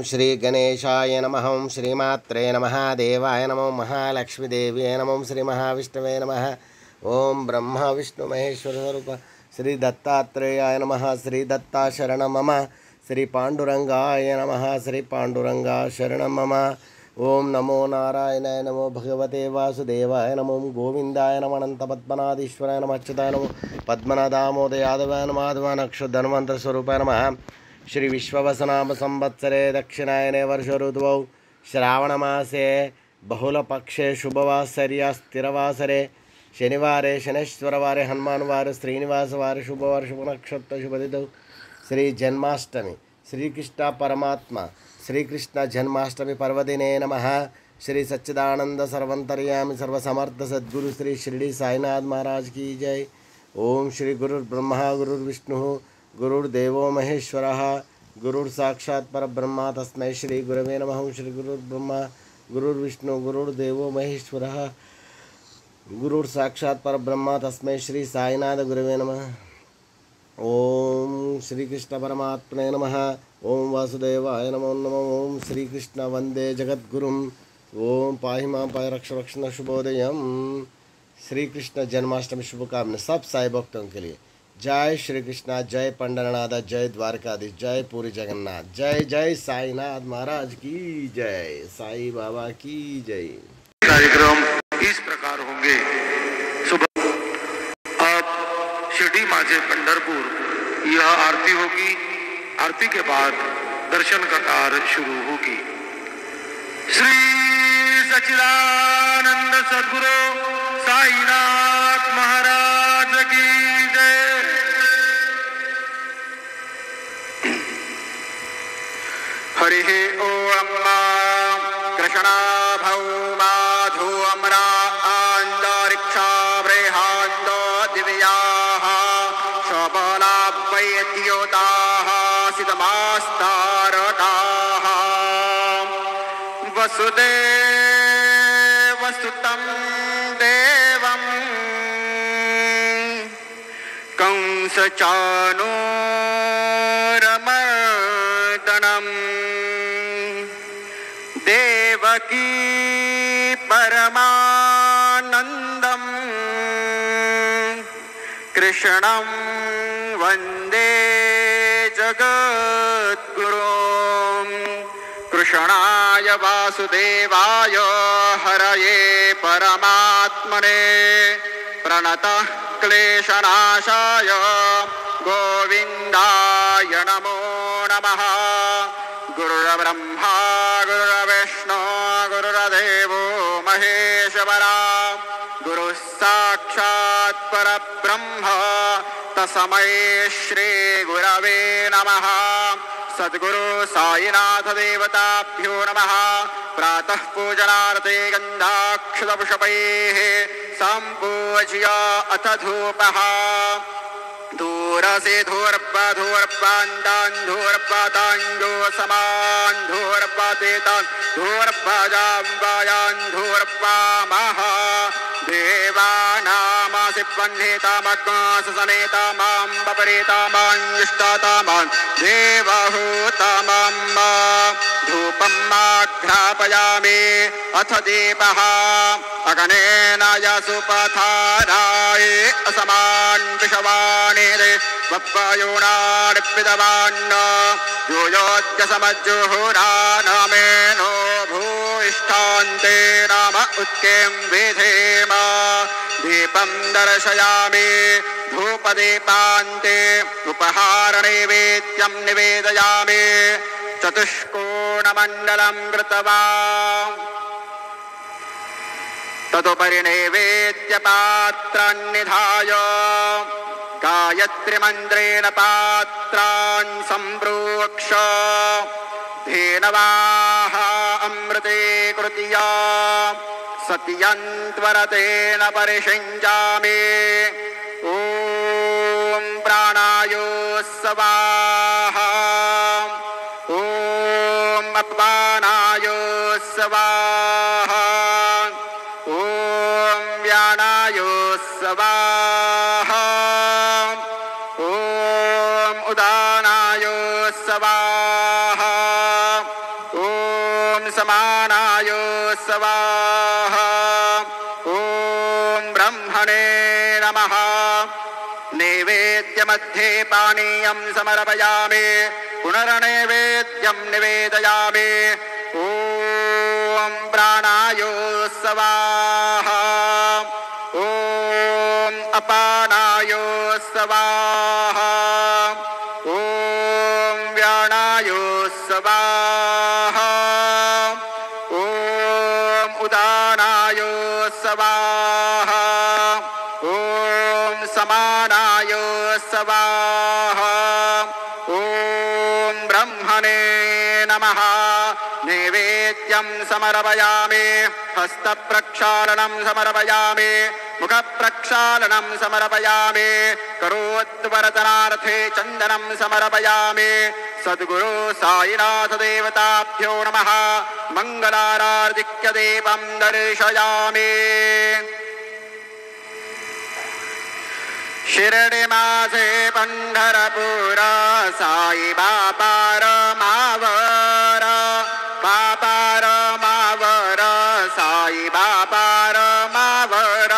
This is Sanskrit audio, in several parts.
श्री गणेशाय नमः। ओं श्रीमात्रे नमः। देवाय नमो महालक्ष्मीदेव्यै नमः। ओं श्री महाविष्णवे नमः। ओं ब्रह्मा विष्णु महेश्वर स्वरूप श्री दत्तात्रेयाय नमः। श्री दत्ता शरणं मम। श्री पांडुरंगाय नमः। श्री पांडुरंगा शरणं मम। ओं नमो नारायणाय नमो भगवते वासुदेवाय नमो गोविंदाय नमः। अनंत पद्मनाधीश्वराय नमः। अच्युताय नमो पद्मनादामोदय यादवाय नमः। माधवाय नक्षत्र धन्वंतर स्वरूपाय नमः। श्री विश्ववसनाम संवत्सरे दक्षिणायने वर्ष ऋतुवौ श्रावणमासे बहुलपक्षे शुभवासर्या स्थिरवासरे शनिवारे शनेश्वरवारे हनुमानवारे श्रीनिवासवारे शुभवार शुभ नक्षत्र शुभतिथौ श्री जन्माष्टमी श्रीकृष्ण परमात्मा श्रीकृष्ण जन्माष्टमी पर्वदिने नमः। श्री सच्चिदानंद सर्वंतर्यामी सर्वसमर्थ सद्गुरु श्री शिरडी साईनाथ महाराज की जय। ओम श्री गुरुर्ब्रह्मा गुरुर्विष्णु गुरुर्देवो महेश्वरः गुरुर्साक्षात् परब्रह्मा तस्मै श्री गुरवे नमः। श्री गुरुर्ब्रह्मा गुरुर्विष्णु गुरुर्देवो महेश्वरः गुरुर्साक्षात् परब्रह्मा तस्मै श्री साईनाथ गुरवे नमः। ओम श्री कृष्ण परमात्मने नमः। ओम वासुदेवाय नमो नमः। ओम श्री कृष्ण वंदे जगद्गुरुम्। ओम पाहि मां पाहि रक्ष रक्षण शुभोदयम। श्री कृष्ण जन्माष्टमी शुभकामनाएं सब साई भक्तों के लिए। जय श्री कृष्णा, जय पंडरनाथ, जय द्वारकाधीश, जय पूरी जगन्नाथ, जय जय साईनाथ महाराज की जय, साई बाबा की जय। कार्यक्रम इस प्रकार होंगे। सुबह अब शिरडी माझे पंढरपुर यह आरती होगी। आरती के बाद दर्शन का कार्य शुरू होगी। श्री सच्चिदानंद सद्गुरु साईनाथ महाराज की जय। हरि ओम कृष्णा भौमा धूम्रा अंतरिक्षा बृहांत दिव्याः शबला वैद्योताः सिद्धमास्तारकाः वसुदेवसुतं देवं कंसचाणूरमर्दनम् देवकी परमानन्दम् कृष्णं वन्दे जगद्गुरुम्। कृष्णाय वासुदेवाय हरये परमात्मने प्रणतः क्लेशनाशाय गोविन्दाय नमो नमः। गुरुर्ब्रह्मा गुरुर्विष्णु गुरुर्देवो महेश्वरा गुरुः साक्षात् परब्रह्म तस्मै श्री गुरवे नमः। सद्गुरु साईनाथ देवताभ्यो नमः। प्रातः पूजनार्थे गन्धाक्षतपुष्पैः सम्पूज्य अथ धूपः धूरसे धूर्पान्तान् धूर्पाताञ्जो समान् धूर्पातेतान् धूर्पाजाम्बायान् धूर्पामः देवानामासि पह्नेतामग्मासनेतामां बपरेतामाञ्जुष्टातामान् देवहूतामां धूपम् आघ्रापयामि अथ दीपः अगनेन यशुपथाराय असमान् विषवाणिरे वप्पयोनार्पितवान् योयोद्यसमज्जुहुरानमेनो भूष्ठान्ते नाम उत्कें विधेम दीपं दर्शयामि धूपदीपान्ते उपहारनैवेद्यं निवेदयामि चतुष्कोणमण्डलं कृत्वा तदुपरि नैवेद्यपात्रान् निधाय गायत्रीमन्त्रेण पात्रान् सम्प्रोक्ष धेनवाः अमृते कृत्या सत्यन्त्वरतेन परिषिञ्चामि। ॐ प्राणाय स्वाहा ॐ अपानाय स्वाहा ॐ व्यानाय स्वाहा ॐ उदानाय स्वाहा समानाय स्वाहा। ॐ ब्रह्मणे नमः। नैवेद्यमध्ये पानीयं समर्पयामि पुनर्नैवेद्यं निवेदयामि। ॐ प्राणाय स्वाहा। ॐ अपानाय स्वाहा। ॐ व्यानाय स्वाहा। ॐ उदानाय स्वाहा। ॐ समानाय स्वाहा। ॐ ब्रह्मणे नमः। नैवेद्यं समर्पयामि हस्तप्रक्षालनं समर्पयामि मुखप्रक्षालनं समर्पयामि करोत्वरतनार्थे चन्दनं समर्पयामि। सद्गुरु साईनाथ देवताभ्यो नमः। मङ्गलाराधिक्य देवं दर्शयामि। शिर्डी माझे पंढरपूर साई बाबा रमावर। बाबा रमावर साई बाबा रमावर।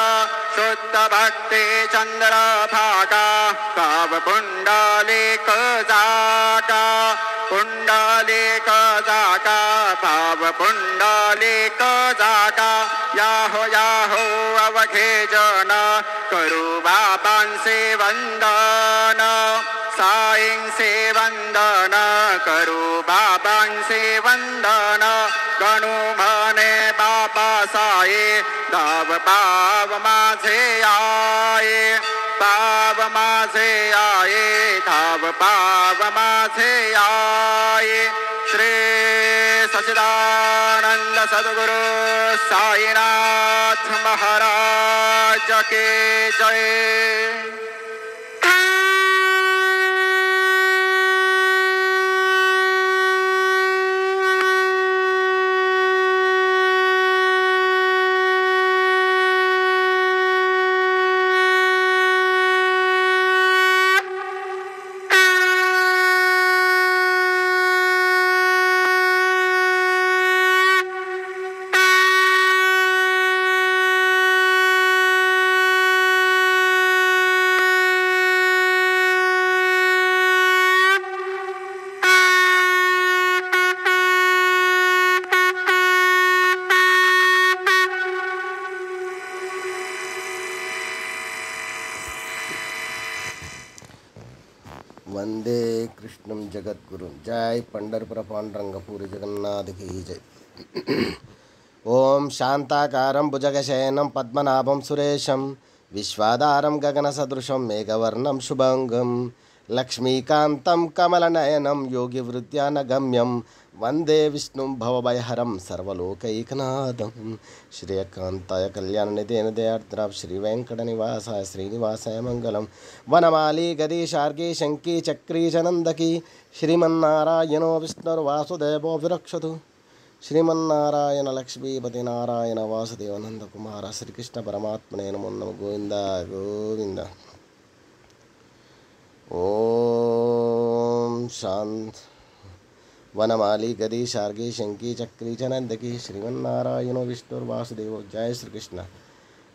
शुद्ध भक्ती चंद्र भागा काव पुंडलिक जागा। पुंडलिक जागा भाव पुंडलिक जागा। याहो याहो अवघे जन करू बाबांचे वंदन। साईंचे वंदन करू बाबांचे वंदन। गणू म्हणे बाबा साई धाव पाव माझे आये। पाव माझे आये धाव पाव माझे आये। श्री सच्चिदानंद सद्गुरु साईनाथ महाराज के जय। वंदे कृष्णं जगद्गुरुं। जय पंढरपुर पांडुरंगपुरी जगन्नाथ की जय। ओम शांताकारं भुजगशयनं पद्मनाभं सुरेशं विश्वाधारं गगनसदृशं मेघवर्णं शुभंगं लक्ष्मीकान्तं कमलनयनं योगिवृद्ध्यानगम्यं वंदे विष्णुं भवभयहरं सर्वलोकैकनाथं। श्रीकान्ताय कल्याणनिधे दयार्द्रां श्रीवेङ्कटनिवासाय श्रीनिवासाय मङ्गलं। वनमाली गदी शार्गी शङ्की चक्री च नन्दकी श्रीमन्नारायणो विष्णुर्वासुदेवो विरक्षतु। श्रीमन्नारायण लक्ष्मीपति नारायण वासुदेव नंदकुमार श्रीकृष्ण परमात्मने नमो नमः। गोविंद गोविंद। ओम शांत। वनमाली गदी शार्गी शंकी चक्री च नंदकी श्रीमन्नारायणो विष्णुर्वासुदेवो। जय श्री कृष्ण।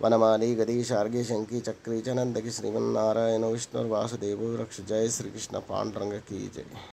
वनमाली गदी शार्गी शंकी चक्री च नंदकी श्रीमन्नारायणो विष्णुर्वासुदेवो रक्ष। जय श्री कृष्ण। पांडुरंग की जय।